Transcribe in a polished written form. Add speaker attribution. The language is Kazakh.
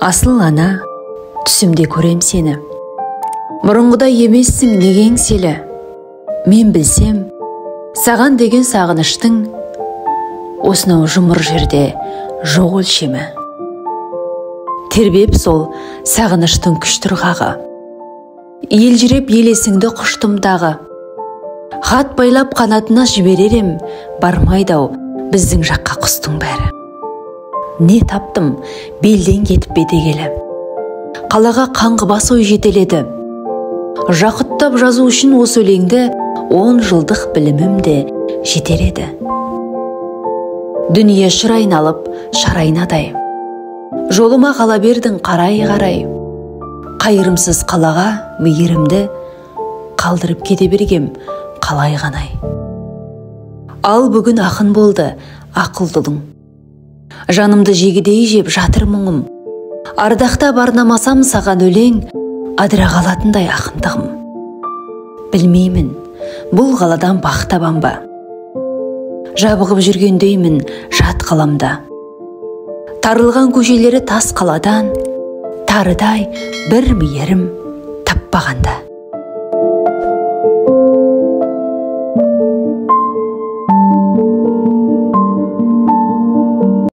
Speaker 1: Асыл ана, түсімде көрем сені. Бұрынғыдай емессің неге еңселі. Мен білсем, саған деген сағыныштың осынау жұмыр жерде жоқ өлшемі. Тербеп сол сағыныштың күштірғағы, елжіреп елесіңді құштым дағы. Хат байлап қанатына жіберерем, бармайдау біздің жаққа құстың бәрі. Не таптым, белден кетіп бетегелі. Қалаға қаңғыбас ой жетеледі. Жақыттап жазу үшін осы өлеңді 10 жылдық білімімде жетер еді. Дүние шыр айналып шарайнадай, жолыма қала бердің қарай-қарай. Қайырымсыз қалаға мейірімді қалдырып кете бергем қалай ғанай. Ал бүгін ақын болды ақылдылың, жанымды жегідей жеп жатыр мұңым. Ардақтап арнамасам саған өлең, адыра қалатындай ақындығым. Білмеймін, бұл қаладан бақ табам ба, жабығып жүргендеймін жат қаламда. Тарылған көшелері тас қаладан, тарыдай бір мейірім таппағанда.